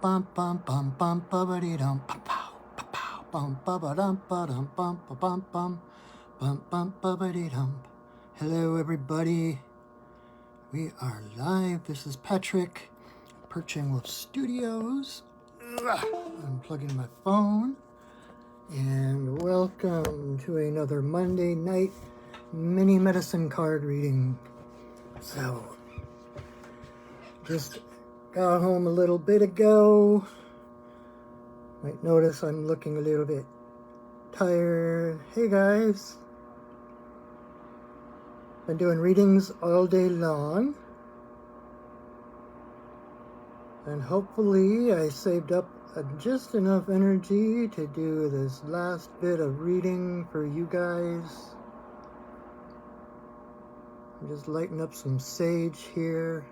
bum bum bum bum bum dum pow pow bum ba dum bum bum bum dum. Hello everybody, we are live. This is Patrick, Perching Wolf Studios. I'm plugging my phone, and welcome to another Monday night mini medicine card reading. So, just got home a little bit ago. Might notice I'm looking a little bit tired. Hey guys. Been doing readings all day long. And hopefully I saved up just enough energy to do this last bit of reading for you guys. I'm just lighting up some sage here.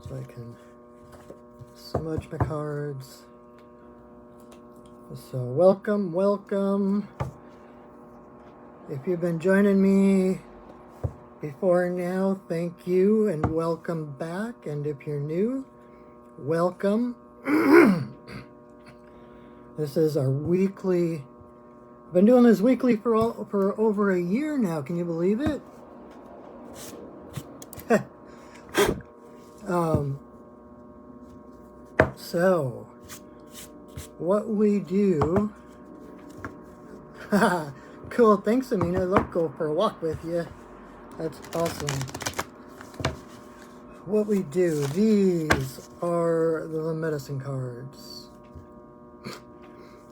So I can smudge my cards. So welcome. If you've been joining me before now, thank you and welcome back. And if you're new, welcome. This is our weekly. I've been doing this weekly for over a year now. Can you believe it? So, what we do, cool, thanks Amina, I'd love to go for a walk with you, that's awesome. What we do, these are the medicine cards.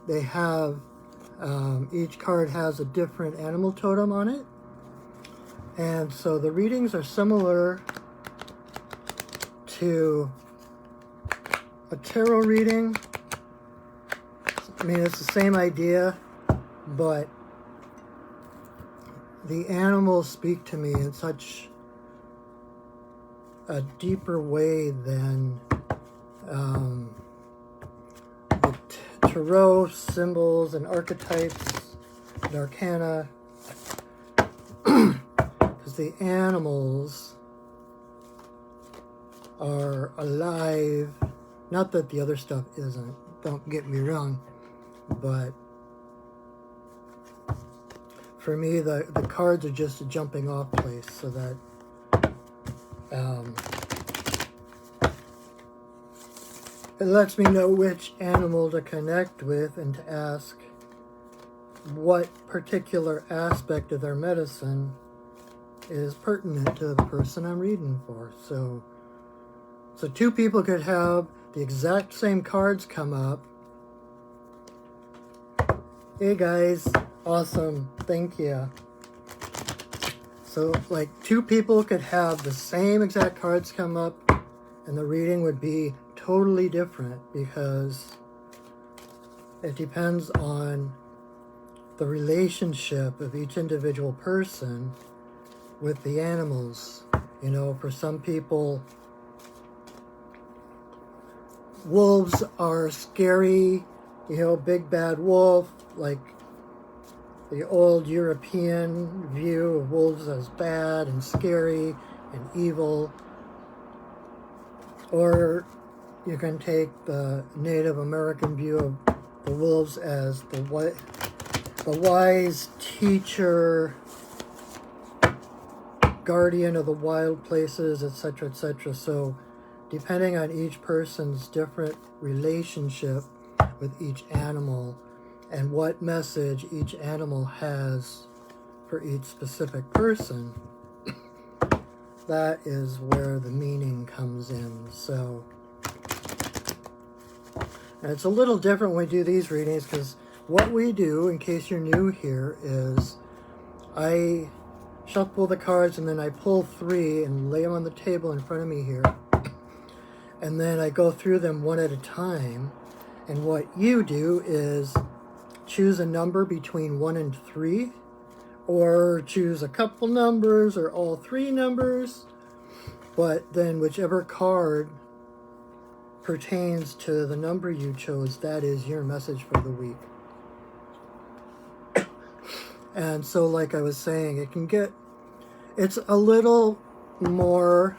They have, each card has a different animal totem on it, and so the readings are similar to a tarot reading. I mean, it's the same idea, but the animals speak to me in such a deeper way than the tarot symbols and archetypes and arcana, because the animals are alive. Not that the other stuff isn't, don't get me wrong, but for me the cards are just a jumping off place so that it lets me know which animal to connect with and to ask what particular aspect of their medicine is pertinent to the person I'm reading for. So two people could have the exact same cards come up. Hey guys, awesome, thank you. So like two people could have the same exact cards come up and the reading would be totally different because it depends on the relationship of each individual person with the animals. You know, for some people, wolves are scary, you know, big bad wolf, like the old European view of wolves as bad and scary and evil. Or you can take the Native American view of the wolves as the wise teacher, guardian of the wild places, etc., etc. So depending on each person's different relationship with each animal and what message each animal has for each specific person, that is where the meaning comes in. So, and it's a little different when we do these readings because what we do, in case you're new here, is I shuffle the cards and then I pull three and lay them on the table in front of me here. And then I go through them one at a time. And what you do is choose a number between 1 and 3, or choose a couple numbers or all 3 numbers. But then whichever card pertains to the number you chose, that is your message for the week. And so like I was saying, it's a little more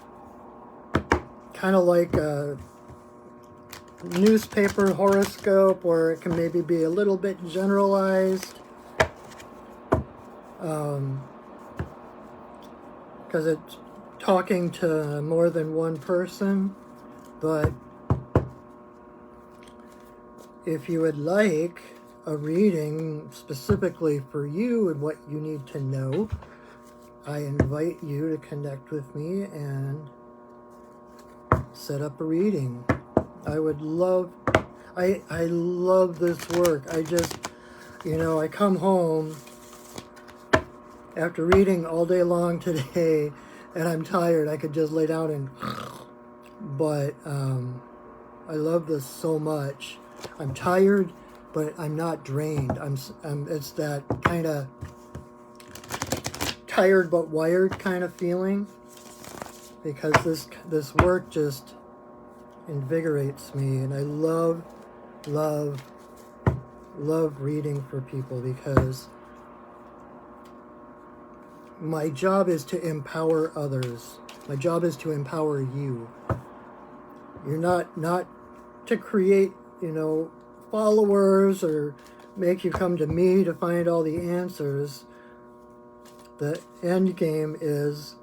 kind of like a newspaper horoscope, where it can maybe be a little bit generalized, because it's talking to more than one person. But if you would like a reading specifically for you and what you need to know, I invite you to connect with me and set up a reading. I would love, I love this work. I just, I come home after reading all day long today and I'm tired. I could just lay down and, but I love this so much. I'm tired, but I'm not drained. It's that kind of tired but wired kind of feeling, because this work just invigorates me, and I love reading for people, because my job is to empower others. My job is to empower you. You're not to create, followers or make you come to me to find all the answers. The end game is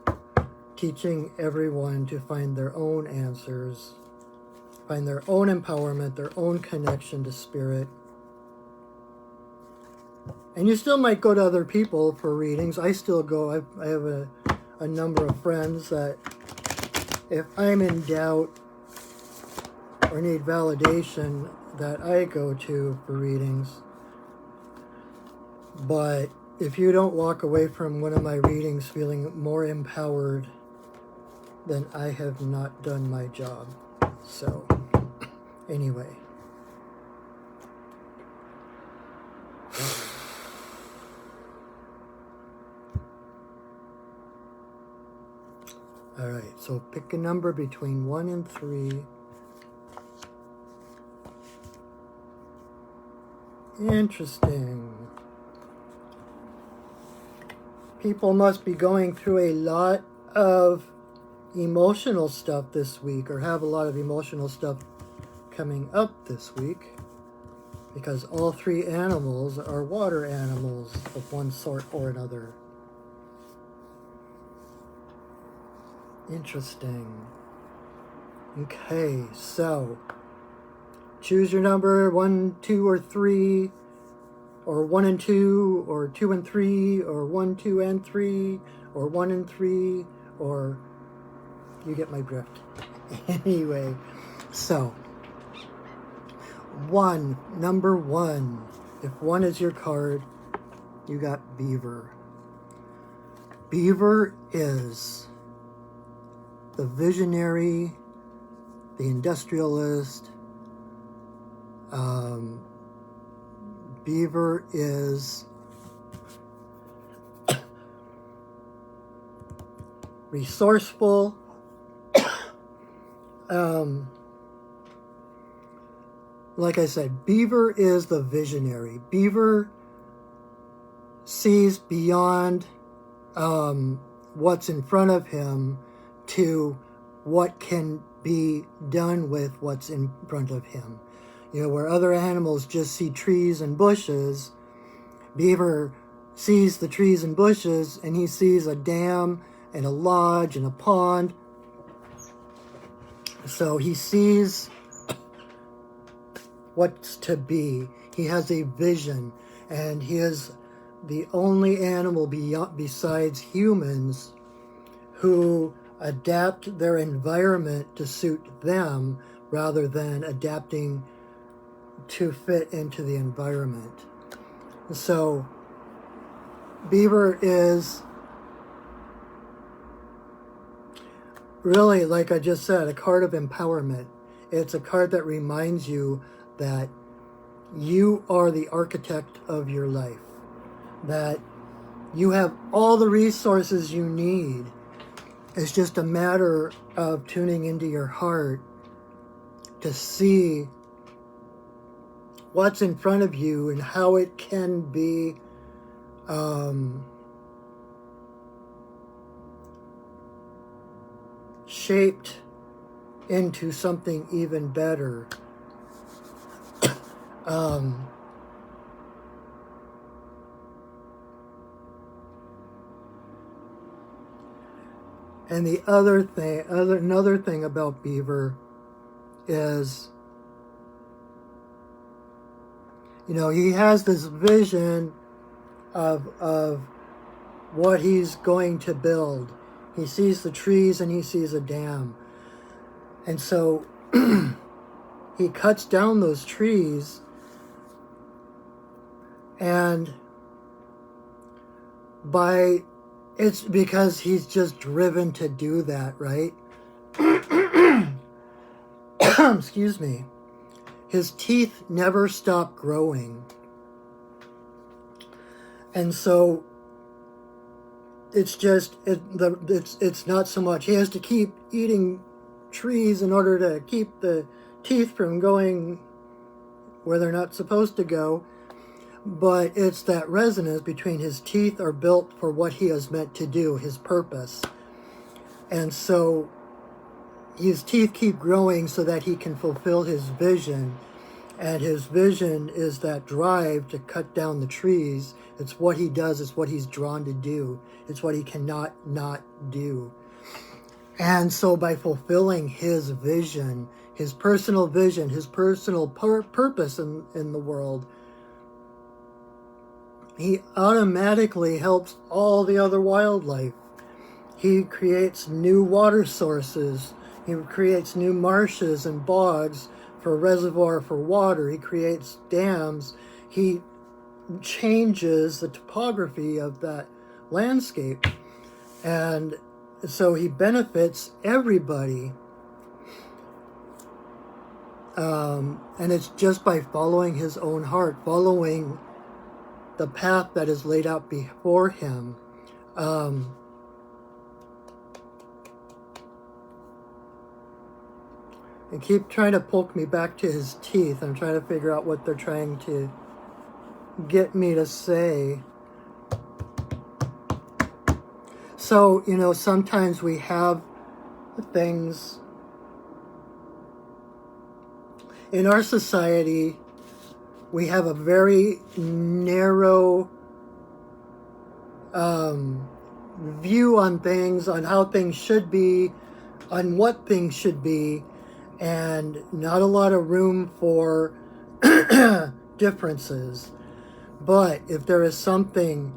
teaching everyone to find their own answers, find their own empowerment, their own connection to spirit. And you still might go to other people for readings. I still go. I have a number of friends that if I'm in doubt or need validation, that I go to for readings. But if you don't walk away from one of my readings feeling more empowered, then I have not done my job. So, anyway. All right, so pick a number between 1 and 3. Interesting. People must be going through a lot of emotional stuff this week, or have a lot of emotional stuff coming up this week, because all 3 animals are water animals of one sort or another. Interesting. Okay, so choose your number, 1, 2, or 3, or 1 and 2, or 2 and 3, or 1, 2, and 3, or 1 and 3, or you get my drift. Anyway, so number 1. If 1 is your card, you got Beaver. Beaver is the visionary, the industrialist. Beaver is resourceful. Like I said, Beaver is the visionary. Beaver sees beyond what's in front of him to what can be done with what's in front of him. Where other animals just see trees and bushes, Beaver sees the trees and bushes, and he sees a dam and a lodge and a pond. So he sees what's to be. He has a vision, and he is the only animal besides humans who adapt their environment to suit them rather than adapting to fit into the environment. So Beaver is really, like I just said, a card of empowerment. It's a card that reminds you that you are the architect of your life, that you have all the resources you need. It's just a matter of tuning into your heart to see what's in front of you and how it can be shaped into something even better. And the another thing about Beaver is, he has this vision of what he's going to build. He sees the trees and he sees a dam. And so he cuts down those trees, and it's because he's just driven to do that, right? Excuse me. His teeth never stop growing. And so it's just, it's not so much. He has to keep eating trees in order to keep the teeth from going where they're not supposed to go. But it's that resonance between his teeth are built for what he is meant to do, his purpose. And so his teeth keep growing so that he can fulfill his vision. And his vision is that drive to cut down the trees. It's what he does. It's what he's drawn to do. It's what he cannot not do. And so by fulfilling his vision, his personal vision, his personal purpose in the world, he automatically helps all the other wildlife. He creates new water sources. He creates new marshes and bogs for a reservoir for water. He creates dams. He changes the topography of that landscape. And so he benefits everybody. And it's just by following his own heart, following the path that is laid out before him. And keep trying to poke me back to his teeth. I'm trying to figure out what they're trying to get me to say. So, sometimes we have things in our society. We have a very narrow view on things, on how things should be, on what things should be, and not a lot of room for differences. But if there is something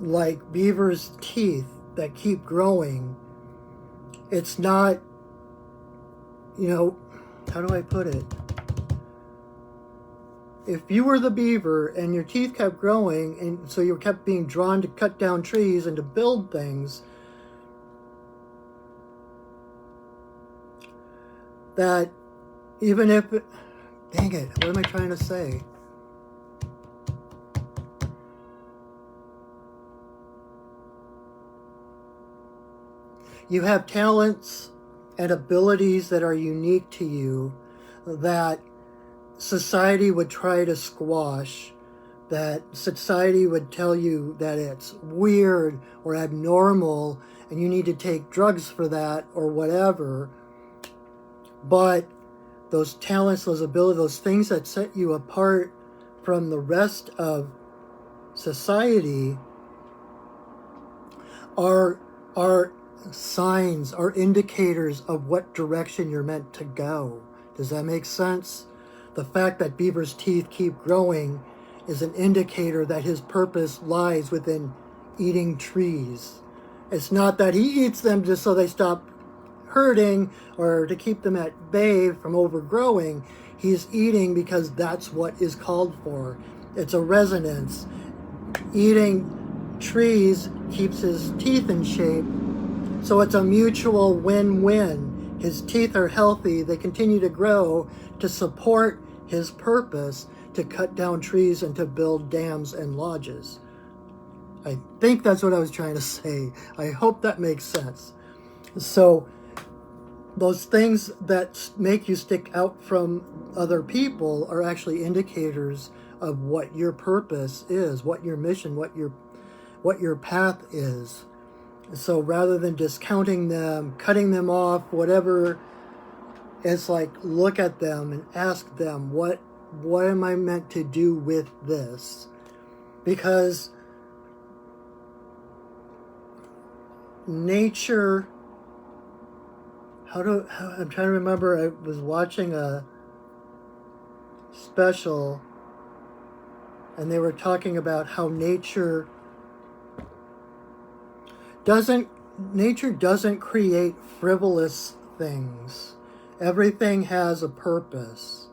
like Beaver's teeth that keep growing, it's not, how do I put it? If you were the beaver and your teeth kept growing, and so you kept being drawn to cut down trees and to build things, that even if, dang it, what am I trying to say? You have talents and abilities that are unique to you that society would try to squash, that society would tell you that it's weird or abnormal and you need to take drugs for that or whatever. But those talents, those abilities, those things that set you apart from the rest of society are signs, are indicators of what direction you're meant to go. Does that make sense? The fact that Beaver's teeth keep growing is an indicator that his purpose lies within eating trees. It's not that he eats them just so they stop hurting or to keep them at bay from overgrowing. He's eating because that's what is called for. It's a resonance. Eating trees keeps his teeth in shape, so it's a mutual win-win. His teeth are healthy. They continue to grow to support his purpose to cut down trees and to build dams and lodges. I think that's what I was trying to say. I hope that makes sense. So those things that make you stick out from other people are actually indicators of what your purpose is, what your mission, what your path is. So rather than discounting them, cutting them off, whatever, it's like look at them and ask them, what am I meant to do with this? Because nature, I'm trying to remember, I was watching a special and they were talking about how nature doesn't create frivolous things. Everything has a purpose.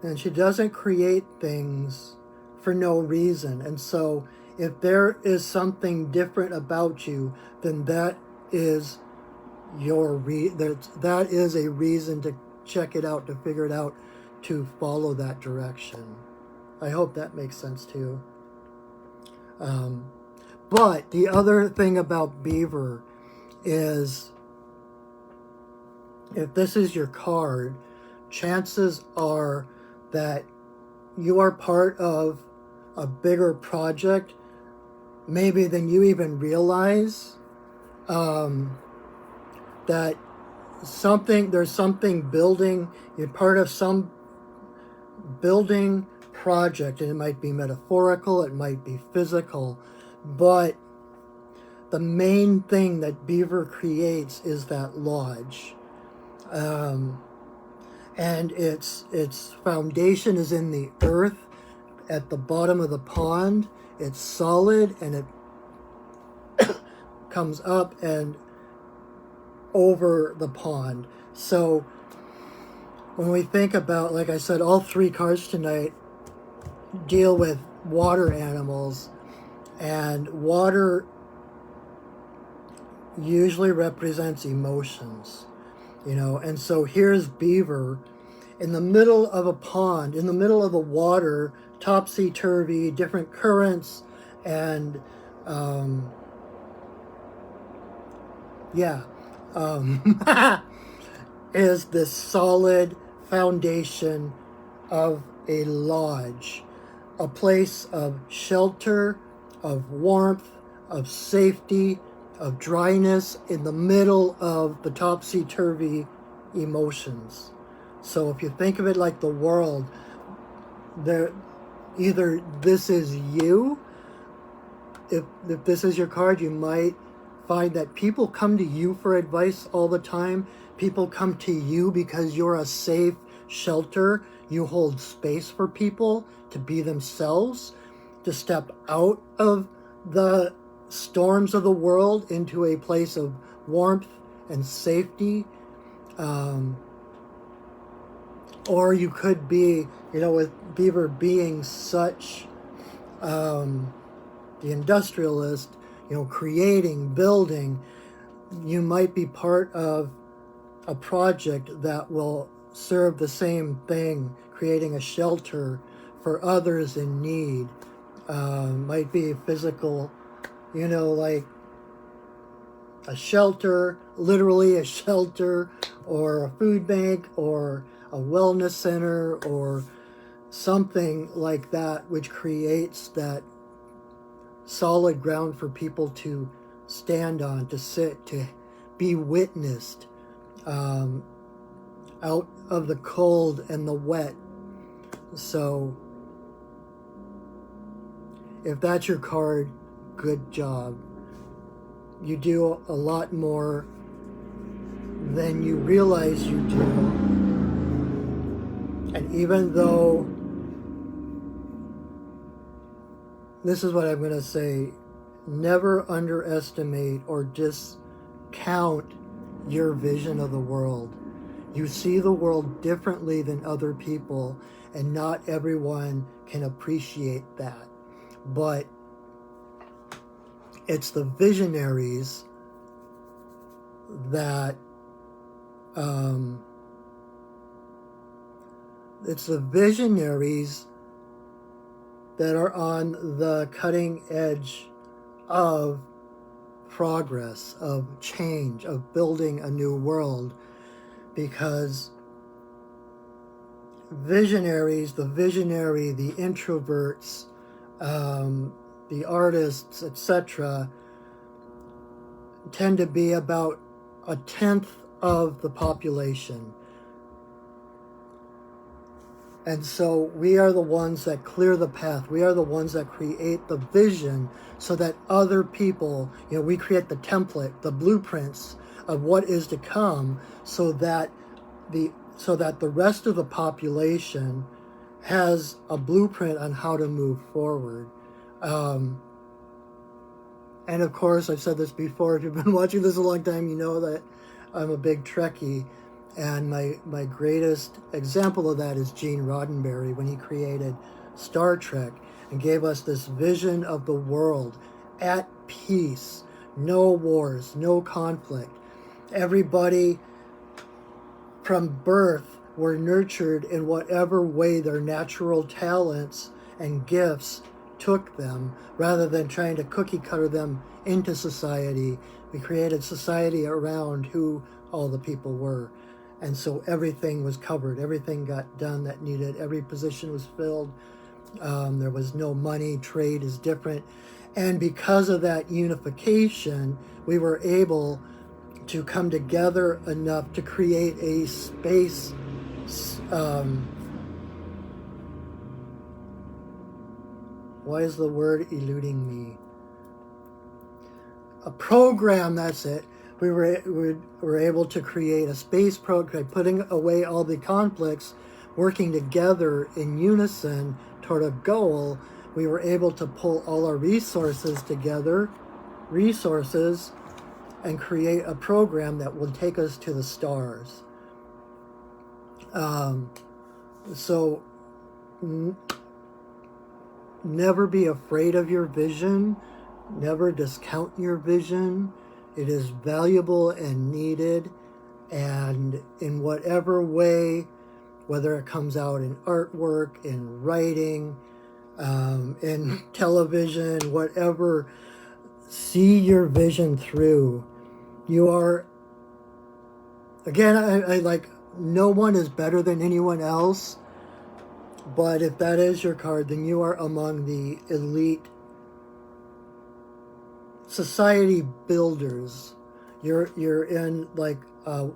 And she doesn't create things for no reason. And so if there is something different about you, then that is that is a reason to check it out, to figure it out, to follow that direction. I hope that makes sense too. But the other thing about Beaver is, if this is your card, chances are that you are part of a bigger project, maybe than you even realize. That there's something building, you're part of some building project, and it might be metaphorical, it might be physical, but the main thing that Beaver creates is that lodge. And its foundation is in the earth at the bottom of the pond. It's solid, and it comes up and over the pond. So when we think about, like I said, all three cards tonight deal with water animals, and water usually represents emotions, and so here's Beaver in the middle of a pond, in the middle of the water, topsy-turvy, different currents, and is this solid foundation of a lodge, a place of shelter, of warmth, of safety, of dryness in the middle of the topsy-turvy emotions. So if you think of it like the world, either this is you, if this is your card, you might find that people come to you for advice all the time. People come to you because you're a safe shelter. You hold space for people to be themselves, to step out of the storms of the world into a place of warmth and safety. Or you could be, with Beaver being such the industrialist, creating, building, you might be part of a project that will serve the same thing, creating a shelter for others in need. Might be physical, like a shelter, literally a shelter, or a food bank, or a wellness center, or something like that, which creates that solid ground for people to stand on, to sit, to be witnessed, out of the cold and the wet. So if that's your card, good job. You do a lot more than you realize you do. And even though, this is what I'm going to say, never underestimate or discount your vision of the world. You see the world differently than other people, and not everyone can appreciate that. But it's the visionaries that are on the cutting edge of progress, of change, of building a new world. Because the introverts, the artists, etc., tend to be about 1/10 of the population. And so we are the ones that clear the path. We are the ones that create the vision so that other people, we create the template, the blueprints of what is to come, so that the rest of the population has a blueprint on how to move forward. And of course, I've said this before, if you've been watching this a long time, you know that I'm a big Trekkie. And my greatest example of that is Gene Roddenberry, when he created Star Trek and gave us this vision of the world at peace, no wars, no conflict. Everybody from birth were nurtured in whatever way their natural talents and gifts took them, rather than trying to cookie cutter them into society. We created society around who all the people were. And so everything was covered. Everything got done that needed. Every position was filled. There was no money. Trade is different. And because of that unification, we were able to come together enough to create a space, why is the word eluding me? A program, that's it. We were able to create a space program, putting away all the conflicts, working together in unison toward a goal. We were able to pull all our resources together, and create a program that will take us to the stars. So never be afraid of your vision. Never discount your vision. It is valuable and needed. And in whatever way, whether it comes out in artwork, in writing, in television, whatever, see your vision through. You are, again, I like, no one is better than anyone else. But if that is your card, then you are among the elite society builders. You're in like 10%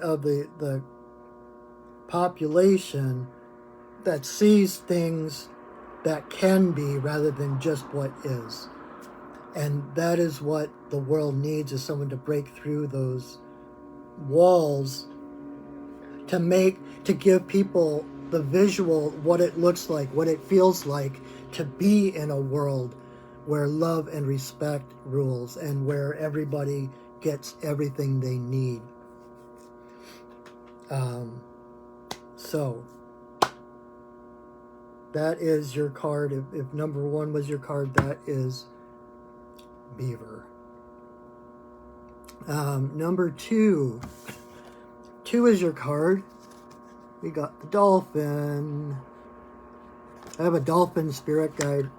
of the population that sees things that can be rather than just what is. And that is what the world needs, is someone to break through those walls to give people the visual, what it looks like, what it feels like to be in a world where love and respect rules and where everybody gets everything they need. So that is your card. If number 1 was your card, that is Beaver. Number 2. 2 is your card. We got the Dolphin. I have a dolphin spirit guide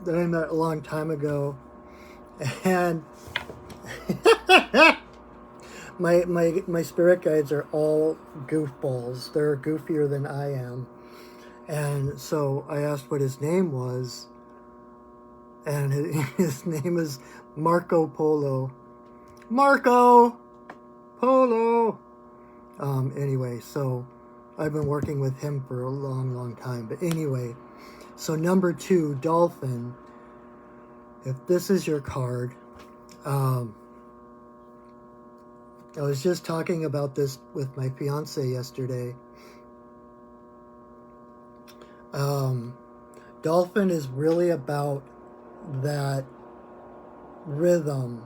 that I met a long time ago. And my spirit guides are all goofballs. They're goofier than I am. And so I asked what his name was. And his name is Marco Polo. Marco Polo! Anyway, so I've been working with him for a long, long time. But anyway, so number 2, Dolphin. If this is your card, I was just talking about this with my fiance yesterday. Dolphin is really about that rhythm.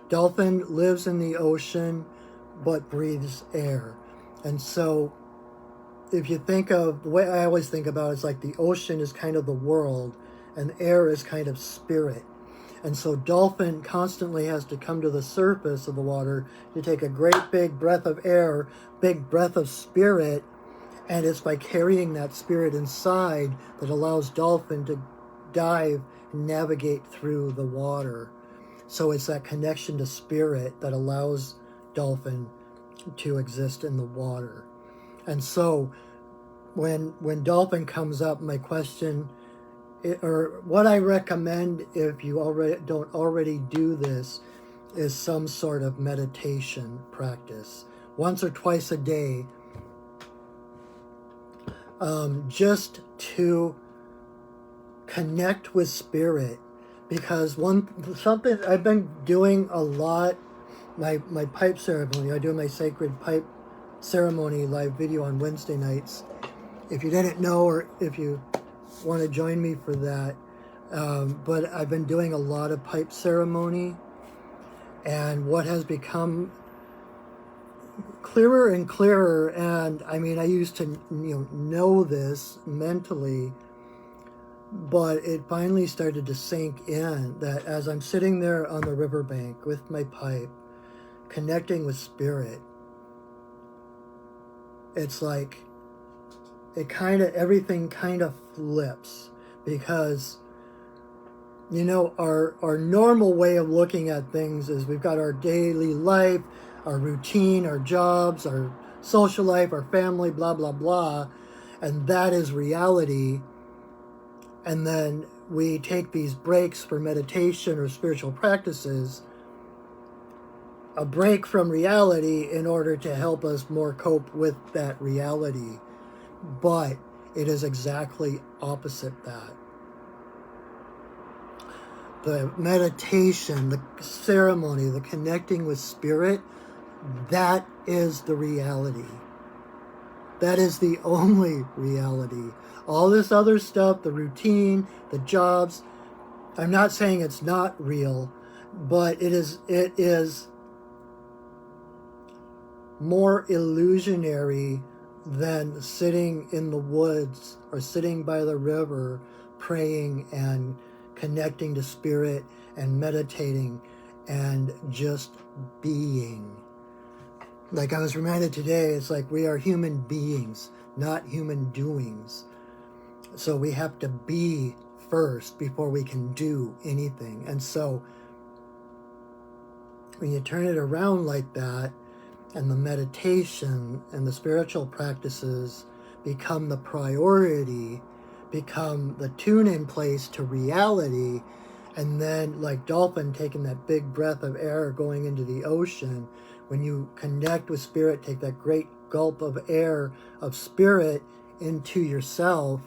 Dolphin lives in the ocean but breathes air. And so if you think of, the way I always think about it is like the ocean is kind of the world and air is kind of spirit. And so Dolphin constantly has to come to the surface of the water to take a great big breath of air, big breath of spirit, and it's by carrying that spirit inside that allows Dolphin to dive and navigate through the water. So it's that connection to spirit that allows Dolphin to exist in the water. And so when dolphin comes up, my question, or what I recommend if you don't already do this, is some sort of meditation practice once or twice a day, just to connect with spirit. Because something I've been doing a lot, my pipe ceremony, I do my sacred pipe ceremony live video on Wednesday nights. If you didn't know, or if you want to join me for that, but I've been doing a lot of pipe ceremony, and what has become clearer and clearer, and I mean, I used to know this mentally, but it finally started to sink in that as I'm sitting there on the riverbank with my pipe, connecting with spirit, it's like everything kind of flips, because our normal way of looking at things is we've got our daily life, our routine, our jobs, our social life, our family, blah, blah, blah, and that is reality. And then we take these breaks for meditation or spiritual practices, a break from reality in order to help us more cope with that reality. But it is exactly opposite that. The meditation, the ceremony, the connecting with spirit, that is the reality. That is the only reality. All this other stuff, the routine, the jobs, I'm not saying it's not real, but it is more illusionary than sitting in the woods or sitting by the river praying and connecting to spirit and meditating and just being. Like I was reminded today, it's like we are human beings, not human doings. So we have to be first before we can do anything. And so when you turn it around like that, and the meditation and the spiritual practices become the priority, become the tune-in place to reality, and then like dolphin taking that big breath of air going into the ocean, when you connect with spirit, take that great gulp of air of spirit into yourself,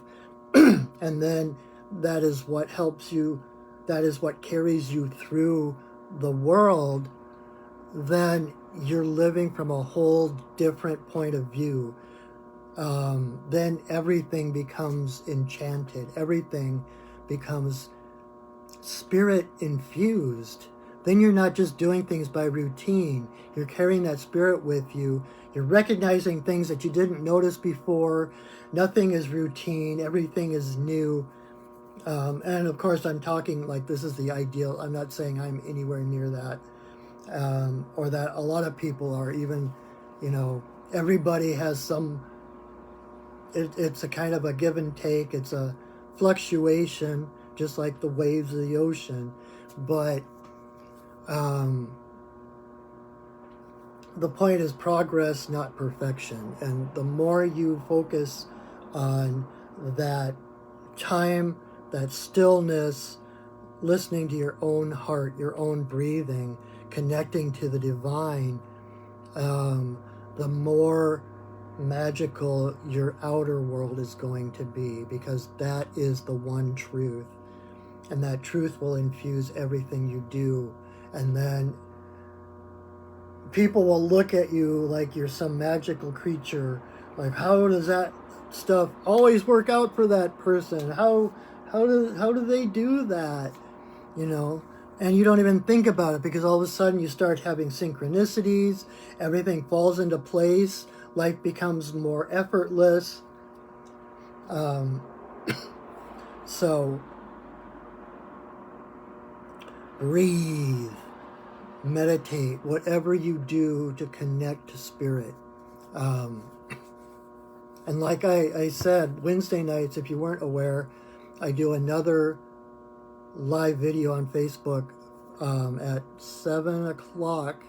and then that is what helps you, that is what carries you through the world, then you're living from a whole different point of view. Then everything becomes enchanted. Everything becomes spirit infused. Then you're not just doing things by routine. You're carrying that spirit with you. You're recognizing things that you didn't notice before. Nothing is routine. Everything is new. And of course, I'm talking like this is the ideal. I'm not saying I'm anywhere near that. Or that a lot of people are even, everybody has some, it's a kind of a give and take. It's a fluctuation, just like the waves of the ocean. But the point is progress, not perfection. And the more you focus on that time, that stillness, listening to your own heart, your own breathing, connecting to the divine, the more magical your outer world is going to be, because that is the one truth. And that truth will infuse everything you do. And then people will look at you like you're some magical creature. Like, how does that stuff always work out for that person? How do they do that? And you don't even think about it, because all of a sudden you start having synchronicities, everything falls into place, life becomes more effortless. So breathe, meditate, whatever you do to connect to spirit. And like I said, Wednesday nights, if you weren't aware, I do another live video on Facebook at 7 o'clock,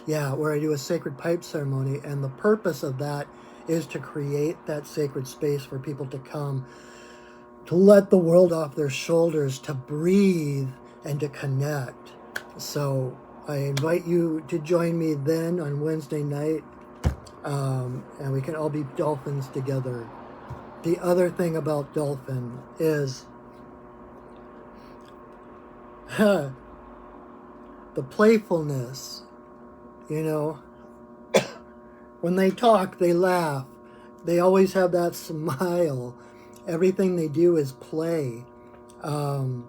where I do a sacred pipe ceremony, and the purpose of that is to create that sacred space for people to come, to let the world off their shoulders, to breathe and to connect. So I invite you to join me then on Wednesday night, and we can all be dolphins together. The other thing about dolphin is the playfulness, you know. When they talk, they laugh. They always have that smile. Everything they do is play. And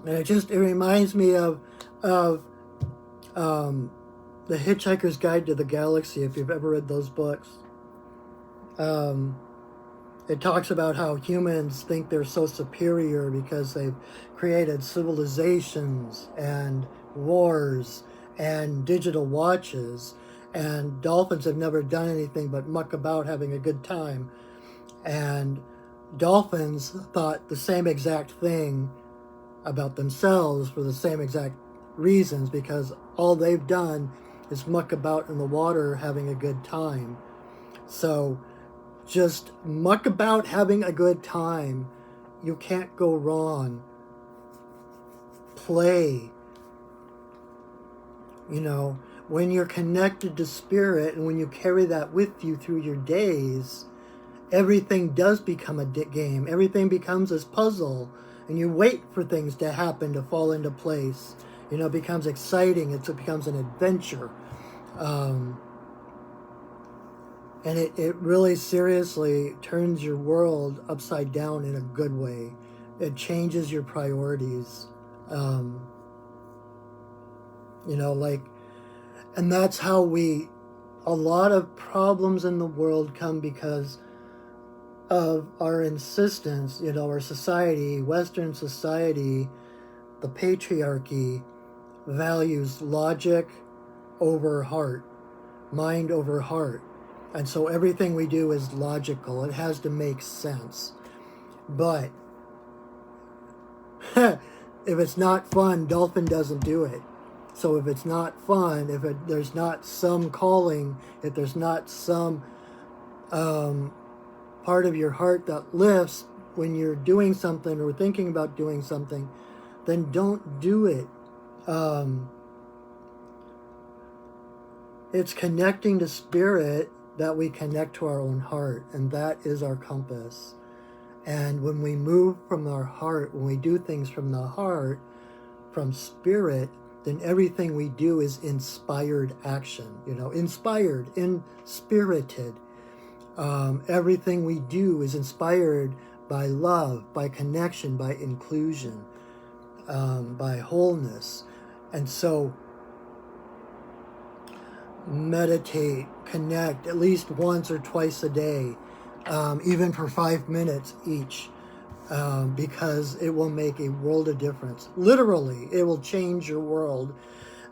it reminds me of The Hitchhiker's Guide to the Galaxy, if you've ever read those books. It talks about how humans think they're so superior because they've created civilizations and wars and digital watches, and dolphins have never done anything but muck about having a good time. And dolphins thought the same exact thing about themselves for the same exact reasons, because all they've done is muck about in the water having a good time. So just muck about having a good time. You can't go wrong. Play. You know, when you're connected to spirit and when you carry that with you through your days, everything does become a game. Everything becomes this puzzle, and you wait for things to happen to fall into place. You know, it becomes exciting. It becomes an adventure. And it really seriously turns your world upside down in a good way. It changes your priorities. You know, like, and that's how a lot of problems in the world come because of our insistence, you know, our society, Western society, the patriarchy values logic over heart, mind over heart. And so everything we do is logical. It has to make sense. But if it's not fun, dolphin doesn't do it. So if it's not fun, there's not some calling, if there's not some part of your heart that lifts when you're doing something or thinking about doing something, then don't do it. It's connecting to spirit that we connect to our own heart, and that is our compass. And when we move from our heart, when we do things from the heart, from spirit, then everything we do is inspired action, you know, inspired, inspirited. Everything we do is inspired by love, by connection, by inclusion, by wholeness. And so meditate, connect at least once or twice a day, even for 5 minutes each. Because it will make a world of difference. Literally, it will change your world.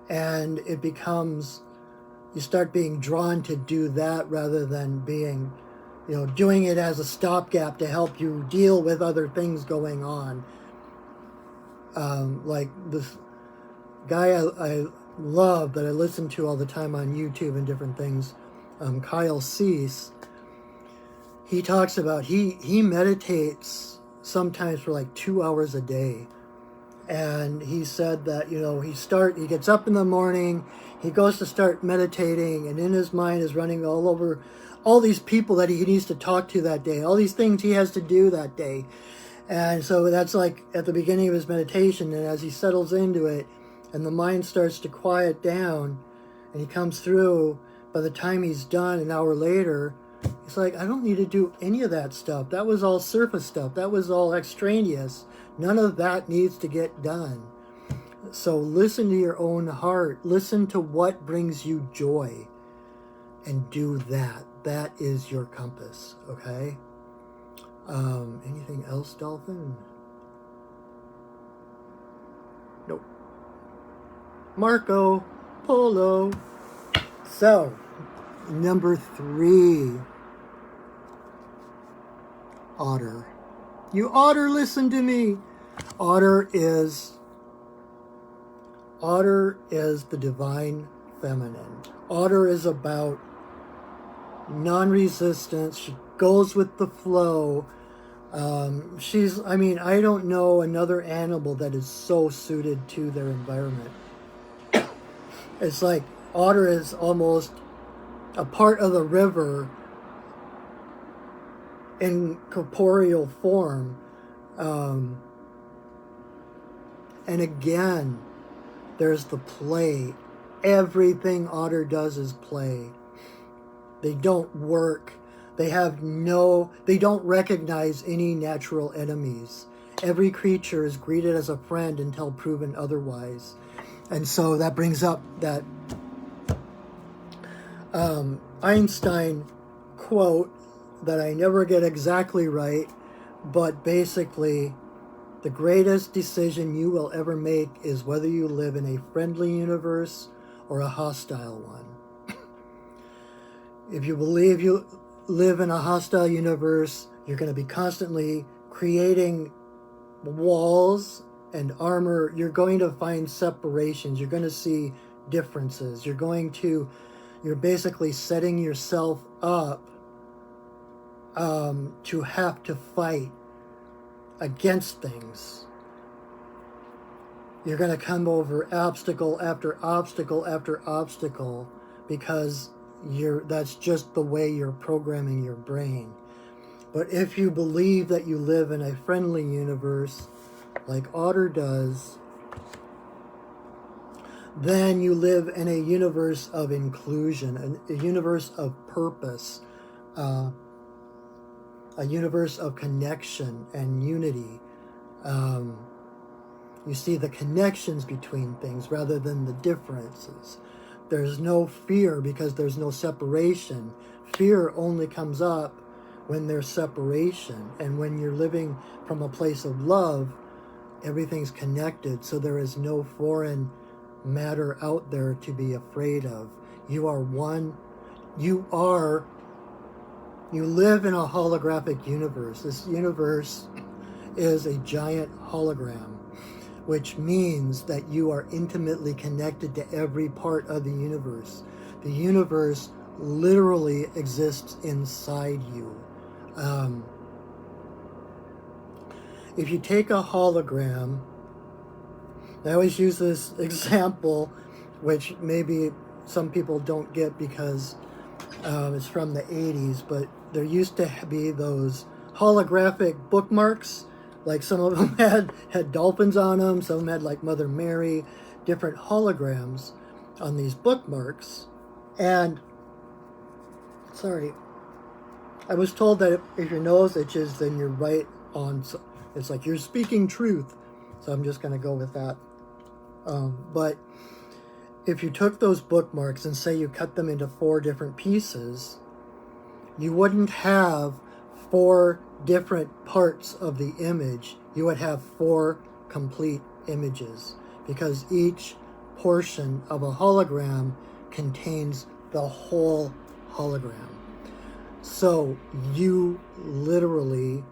And it becomes, you start being drawn to do that rather than being, you know, doing it as a stopgap to help you deal with other things going on. Like this guy I love that I listen to all the time on YouTube and different things, Kyle Cease, he talks about, he meditates sometimes for like 2 hours a day. And he said that, you know, he gets up in the morning, he goes to start meditating, and in his mind is running all over all these people that he needs to talk to that day, all these things he has to do that day. And so that's like at the beginning of his meditation, and as he settles into it and the mind starts to quiet down and he comes through, by the time he's done an hour later, he's like, I don't need to do any of that stuff. That was all surface stuff. That was all extraneous. None of that needs to get done. So listen to your own heart. Listen to what brings you joy and do that. That is your compass, okay? Anything else, Dolphin? Nope. Marco Polo. So, number 3. Otter. You otter, listen to me. Otter is the divine feminine. Otter is about non-resistance. She goes with the flow. I don't know another animal that is so suited to their environment. It's like otter is almost a part of the river in corporeal form. And again, there's the play. Everything otter does is play. They don't work. They don't recognize any natural enemies. Every creature is greeted as a friend until proven otherwise. And so that brings up that Einstein quote that I never get exactly right, but basically, the greatest decision you will ever make is whether you live in a friendly universe or a hostile one. If you believe you live in a hostile universe, you're going to be constantly creating walls and armor. You're going to find separations. You're going to see differences. You're basically setting yourself up to have to fight against things. You're going to come over obstacle after obstacle after obstacle because that's just the way you're programming your brain. But if you believe that you live in a friendly universe, like Otter does, then you live in a universe of inclusion, a universe of purpose, a universe of connection and unity. You see the connections between things rather than the differences. There's no fear because there's no separation. Fear only comes up when there's separation. And when you're living from a place of love, everything's connected. So there is no foreign matter out there to be afraid of. You are one. You live in a holographic universe. This universe is a giant hologram, which means that you are intimately connected to every part of the universe. The universe literally exists inside you. If you take a hologram, I always use this example, which maybe some people don't get because it's from the 80s, but there used to be those holographic bookmarks. Like some of them had dolphins on them, some of them had like Mother Mary, different holograms on these bookmarks. And, sorry, I was told that if your nose itches, then you're right on, it's like you're speaking truth. So I'm just going to go with that. But if you took those bookmarks and say you cut them into 4 different pieces, you wouldn't have 4 different parts of the image. You would have 4 complete images because each portion of a hologram contains the whole hologram. So you literally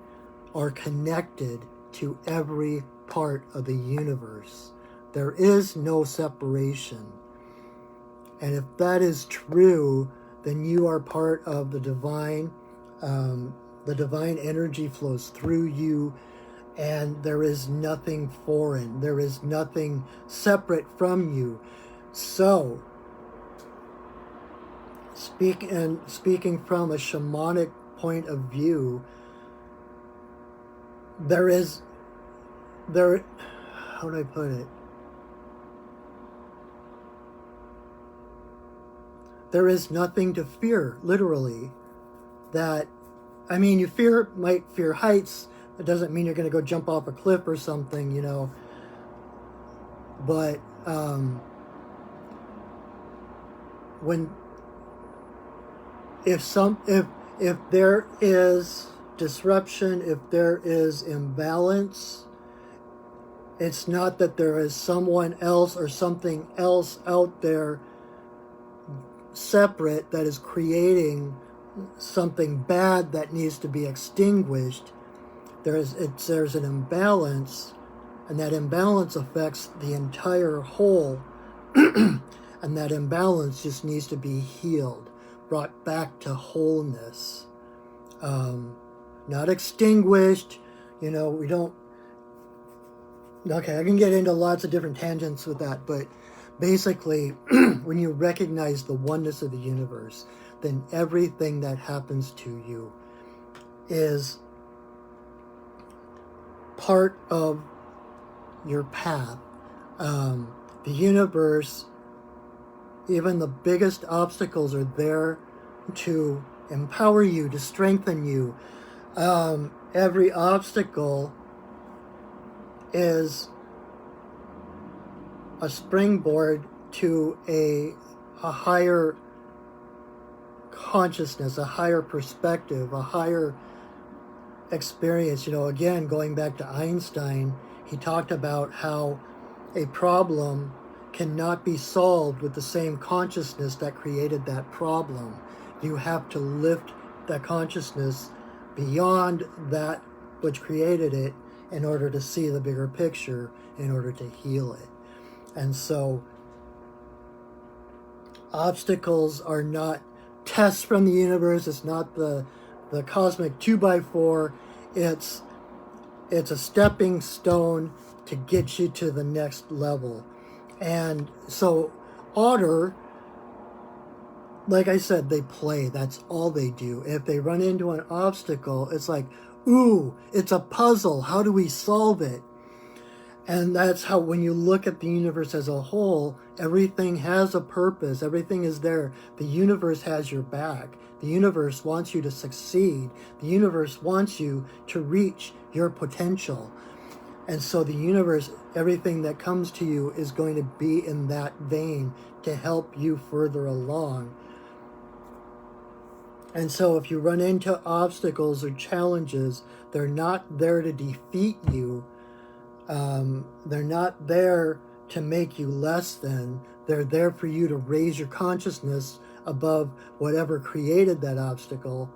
are connected to every part of the universe. There is no separation. And if that is true, then you are part of the divine. The divine energy flows through you, and there is nothing foreign. There is nothing separate from you. So, speaking from a shamanic point of view, how do I put it? There is nothing to fear, literally. You might fear heights. It doesn't mean you're going to go jump off a cliff or something, But if there is disruption, if there is imbalance, it's not that there is someone else or something else out there separate that is creating something bad that needs to be extinguished. There's an imbalance, and that imbalance affects the entire whole, and that imbalance just needs to be healed. brought back to wholeness. Not extinguished, we don't, okay, I can get into lots of different tangents with that, but basically, when you recognize the oneness of the universe, then everything that happens to you is part of your path. The universe, even the biggest obstacles are there to empower you, to strengthen you. Every obstacle is a springboard to a higher consciousness, a higher perspective, a higher experience. Again, going back to Einstein, he talked about how a problem cannot be solved with the same consciousness that created that problem. You have to lift that consciousness beyond that which created it in order to see the bigger picture, in order to heal it. And so obstacles are not tests from the universe. It's not the cosmic 2x4. It's a stepping stone to get you to the next level. And so Otter, like I said, they play. That's all they do. If they run into an obstacle, it's like, ooh, it's a puzzle. How do we solve it? And that's how, when you look at the universe as a whole, everything has a purpose. Everything is there. The universe has your back. The universe wants you to succeed. The universe wants you to reach your potential. And so the universe, everything that comes to you is going to be in that vein to help you further along. And so if you run into obstacles or challenges, they're not there to defeat you. They're not there to make you less than. They're there for you to raise your consciousness above whatever created that obstacle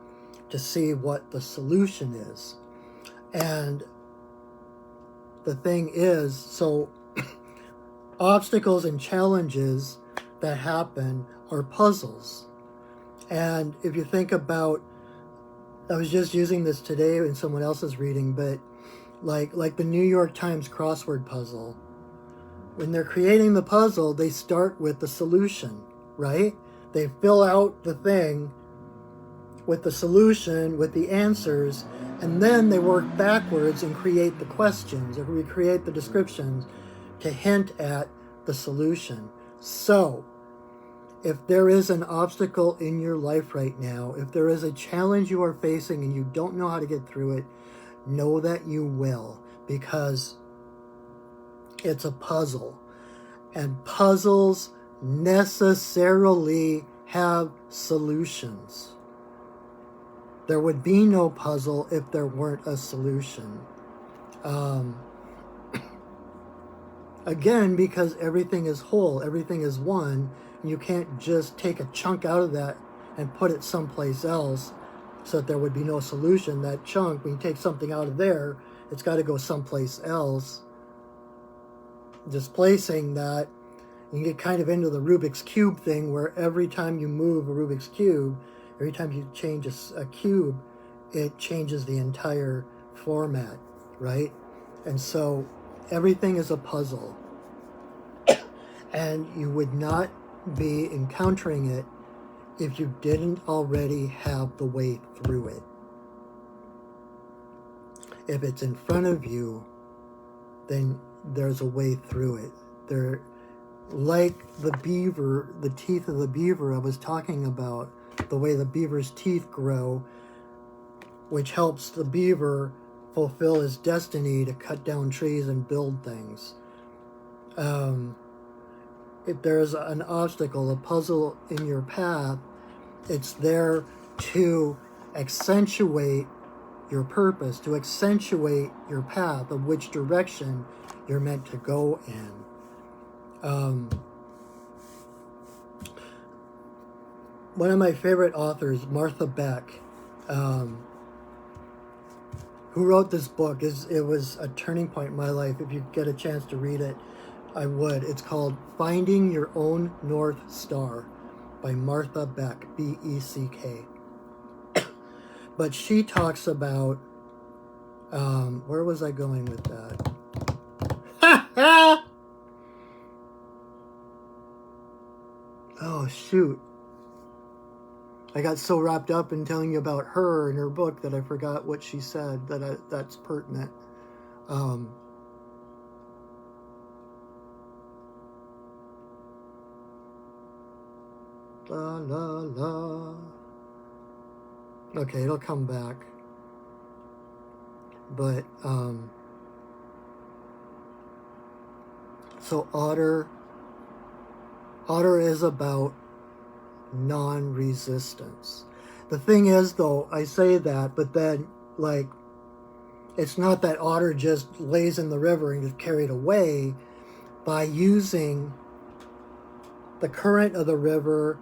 to see what the solution is. And the thing is, so obstacles and challenges that happen are puzzles. And if you think about, I was just using this today in someone else's reading, but like the New York Times crossword puzzle, when they're creating the puzzle, they start with the solution, right? They fill out the thing with the solution, with the answers, and then they work backwards and create the questions or recreate the descriptions to hint at the solution. So, if there is an obstacle in your life right now, if there is a challenge you are facing and you don't know how to get through it, know that you will, because it's a puzzle. And puzzles necessarily have solutions. There would be no puzzle if there weren't a solution. Again, because everything is whole, everything is one, and you can't just take a chunk out of that and put it someplace else so that there would be no solution. That chunk, when you take something out of there, it's got to go someplace else. Displacing that, you get kind of into the Rubik's Cube thing, where every time you move a Rubik's Cube, every time you change a cube, it changes the entire format, right? And so everything is a puzzle. And you would not be encountering it if you didn't already have the way through it. If it's in front of you, then there's a way through it. There, like the beaver, the teeth of the beaver I was talking about, the way the beaver's teeth grow, which helps the beaver fulfill his destiny to cut down trees and build things. If there's an obstacle, a puzzle in your path, it's there to accentuate your purpose, to accentuate your path of which direction you're meant to go in. One of my favorite authors, Martha Beck, who wrote this book, it was a turning point in my life. If you get a chance to read it, I would. It's called Finding Your Own North Star. by Martha Beck, B-E-C-K. But she talks about, where was I going with that? Oh, shoot. I got so wrapped up in telling you about her and her book that I forgot what she said, that's pertinent. La, la, la. Okay, it'll come back. But, so otter is about non-resistance. The thing is, though, I say that, but then, like, it's not that otter just lays in the river and gets carried away. By using the current of the river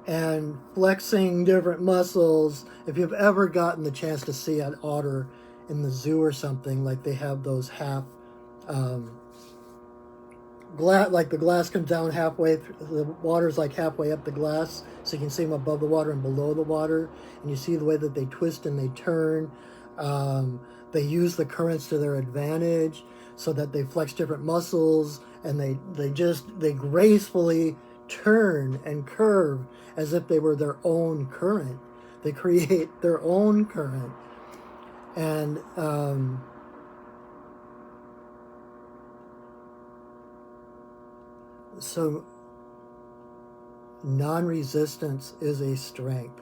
and flexing different muscles. If you've ever gotten the chance to see an otter in the zoo or something, like they have those half glass, like the glass comes down halfway, the water's like halfway up the glass, so you can see them above the water and below the water, and you see the way that they twist and they turn. They use the currents to their advantage so that they flex different muscles, and they gracefully turn and curve as if they were their own current. They create their own current. And so non-resistance is a strength.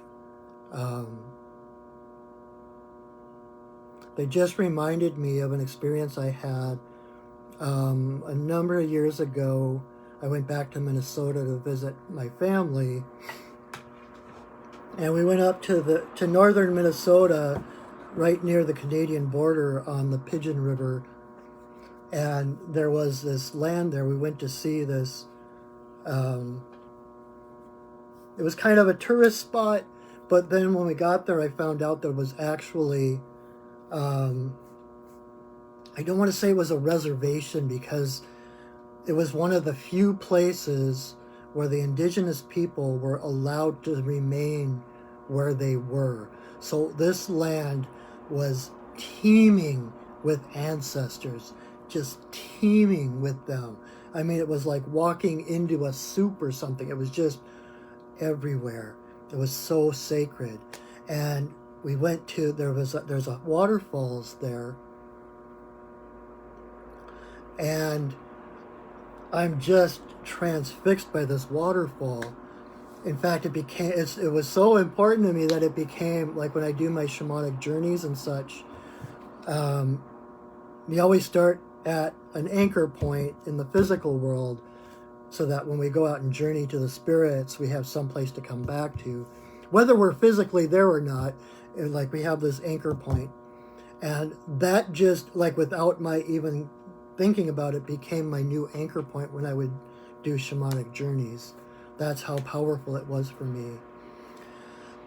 They just reminded me of an experience I had a number of years ago. I went back to Minnesota to visit my family, and we went up to northern Minnesota, right near the Canadian border on the Pigeon River, and there was this land there. We went to see this. It was kind of a tourist spot, but then when we got there, I found out there was actually, I don't want to say it was a reservation, because it was one of the few places where the indigenous people were allowed to remain where they were. So this land was teeming with ancestors, just teeming with them. I mean, it was like walking into a soup or something. It was just everywhere. It was so sacred. And we went to, there's a waterfalls there, and I'm just transfixed by this waterfall. In fact, it was so important to me that it became, like when I do my shamanic journeys and such, we always start at an anchor point in the physical world, so that when we go out and journey to the spirits, we have some place to come back to. Whether we're physically there or not, like we have this anchor point. And that just, like without my even thinking about it, became my new anchor point when I would do shamanic journeys. That's how powerful it was for me.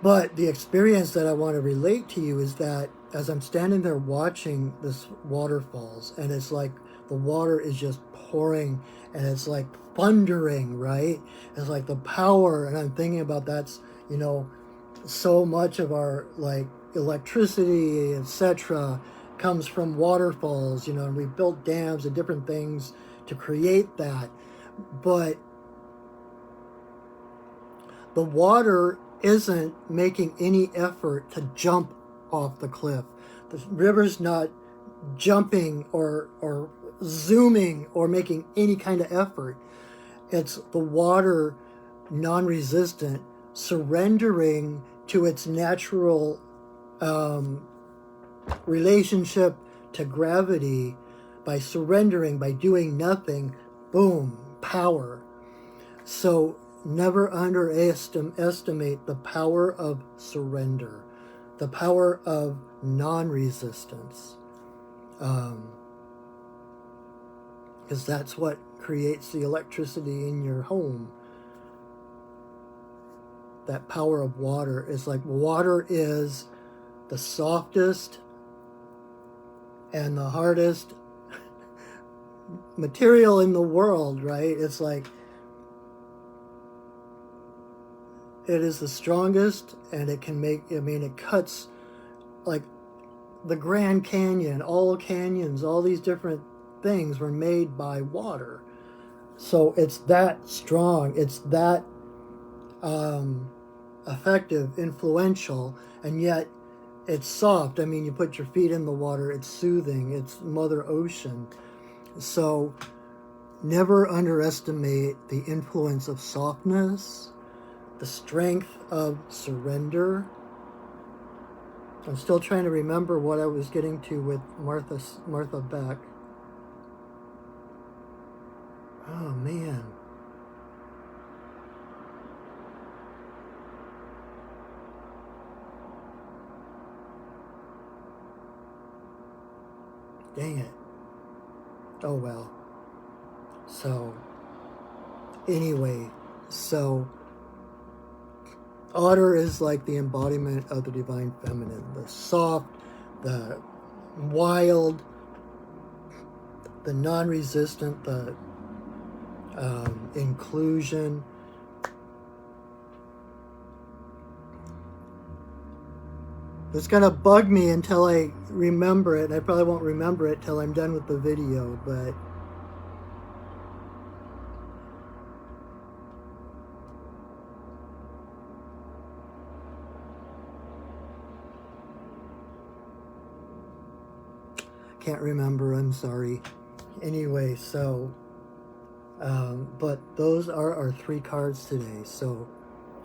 But the experience that I want to relate to you is that as I'm standing there watching this waterfalls, and it's like the water is just pouring, and it's like thundering, right? It's like the power, and I'm thinking about that's, so much of our like electricity, etc., comes from waterfalls, and we built dams and different things to create that. But the water isn't making any effort to jump off the cliff. The river's not jumping or zooming or making any kind of effort. It's the water, non-resistant, surrendering to its natural relationship to gravity, by surrendering, by doing nothing. Boom, power. So never underestimate the power of surrender, the power of non-resistance, because that's what creates the electricity in your home. That power of water is like, water is the softest and the hardest material in the world, right? It's like, it is the strongest, and it can make, I mean, it cuts like the Grand Canyon, all canyons, all these different things were made by water. So it's that strong, it's that effective, influential, and yet it's soft. I mean, you put your feet in the water, it's soothing, it's Mother Ocean. So never underestimate the influence of softness, the strength of surrender. I'm still trying to remember what I was getting to with Martha Beck. Oh, man. Dang it. Oh, well. So, anyway, so otter is like the embodiment of the divine feminine, the soft, the wild, the non-resistant, the inclusion. It's gonna bug me until I remember it, and I probably won't remember it till I'm done with the video, but can't remember, I'm sorry. Anyway, so but those are our 3 cards today. So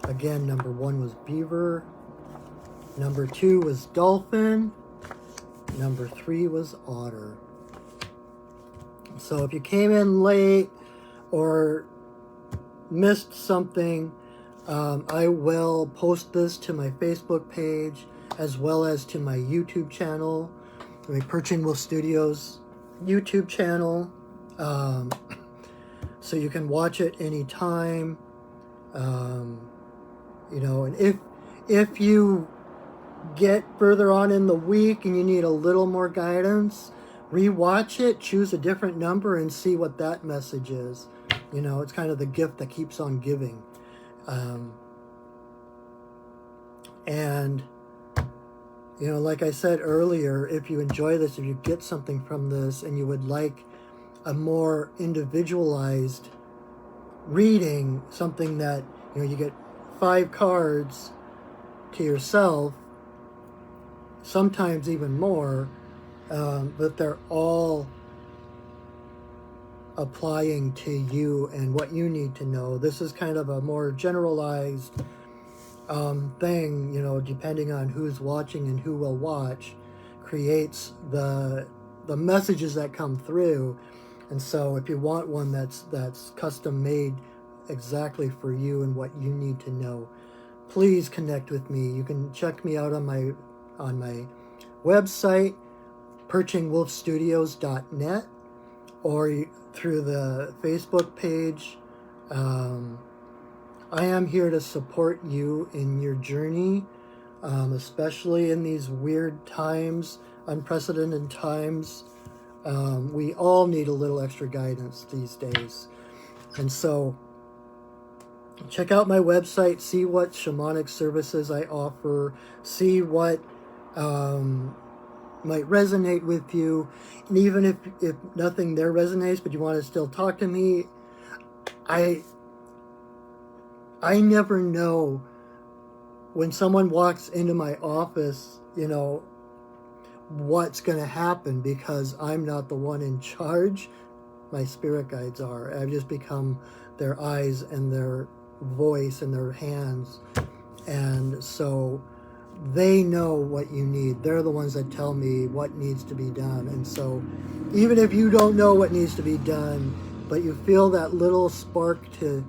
again, number 1 was beaver, number 2 was dolphin, number 3 was otter. So if you came in late or missed something, I will post this to my Facebook page as well as to my YouTube channel, my Perching Wolf Studios YouTube channel, so you can watch it anytime. You know, and if you get further on in the week and you need a little more guidance, rewatch it, choose a different number, and see what that message is. You know, it's kind of the gift that keeps on giving. And you know, like I said earlier, if you enjoy this, if you get something from this and you would like a more individualized reading, something that, you know, you get 5 cards to yourself, sometimes even more, but they're all applying to you and what you need to know. This is kind of a more generalized thing, you know, depending on who's watching and who will watch, creates the messages that come through. And so if you want one that's custom made exactly for you and what you need to know, please connect with me. You can check me out on my website, perchingwolfstudios.net, or through the Facebook page. I am here to support you in your journey, especially in these weird times, unprecedented times. We all need a little extra guidance these days. And so check out my website, see what shamanic services I offer, see what might resonate with you. And even if nothing there resonates, but you want to still talk to me, I never know when someone walks into my office, you know, what's going to happen, because I'm not the one in charge. My spirit guides are. I've just become their eyes and their voice and their hands. And so they know what you need. They're the ones that tell me what needs to be done. And so even if you don't know what needs to be done, but you feel that little spark to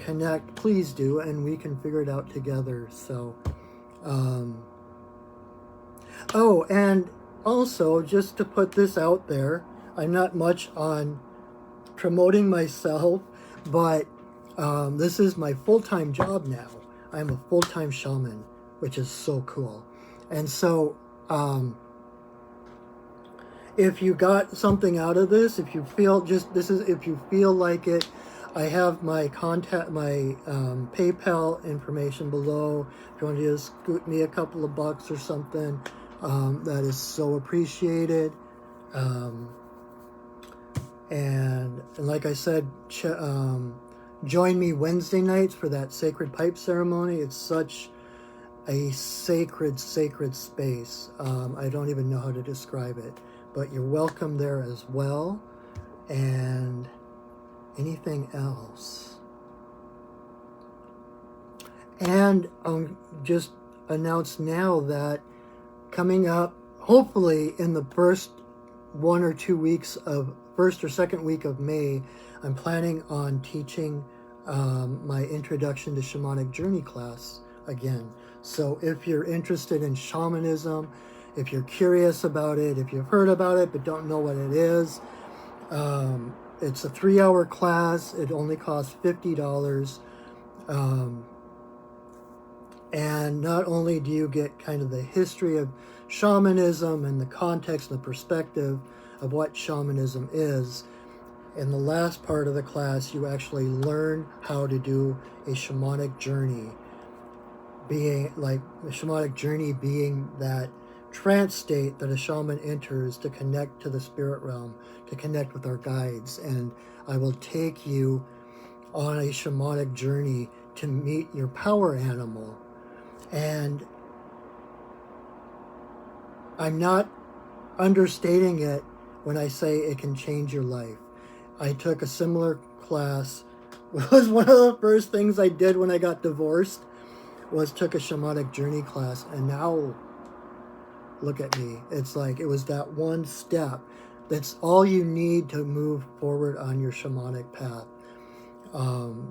connect, please do, and we can figure it out together. So oh, and also, just to put this out there, I'm not much on promoting myself, but this is my full-time job now. I'm a full-time shaman, which is so cool. And so if you got something out of this, if you feel if you feel like it, I have my PayPal information below. If you want to just scoot me a couple of bucks or something, that is so appreciated. And like I said, join me Wednesday nights for that sacred pipe ceremony. It's such a sacred space. I don't even know how to describe it, but you're welcome there as well. And anything else? And just announce now that coming up, hopefully in the first or second week of May, I'm planning on teaching my Introduction to Shamanic Journey class again. So if you're interested in shamanism, if you're curious about it, if you've heard about it but don't know what it is, it's a 3-hour class. It only costs $50. And not only do you get kind of the history of shamanism and the context and the perspective of what shamanism is, in the last part of the class, you actually learn how to do a shamanic journey, being that trance state that a shaman enters to connect to the spirit realm, to connect with our guides. And I will take you on a shamanic journey to meet your power animal. And I'm not understating it when I say it can change your life. I took a similar class. It was one of the first things I did when I got divorced, was took a shamanic journey class. And now look at me. It's like it was that one step. That's all you need to move forward on your shamanic path.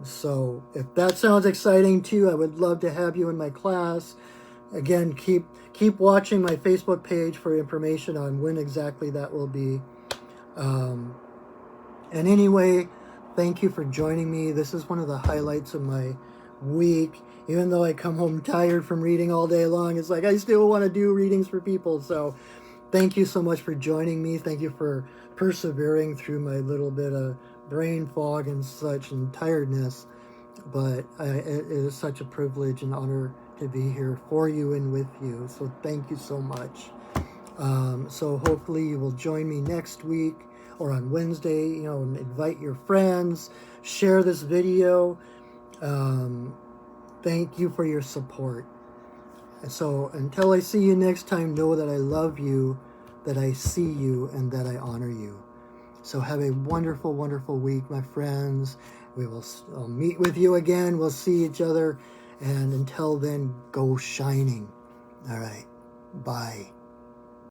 So if that sounds exciting to you, I would love to have you in my class. Again, keep watching my Facebook page for information on when exactly that will be. And anyway, thank you for joining me. This is one of the highlights of my week. Even though I come home tired from reading all day long, it's like I still want to do readings for people. So thank you so much for joining me. Thank you for persevering through my little bit of brain fog and such and tiredness. But it is such a privilege and honor to be here for you and with you. So thank you so much. So hopefully you will join me next week or on Wednesday, and invite your friends, share this video. Thank you for your support. So until I see you next time, know that I love you, that I see you, and that I honor you. So have a wonderful, wonderful week, my friends. I'll meet with you again. We'll see each other. And until then, go shining. All right. Bye.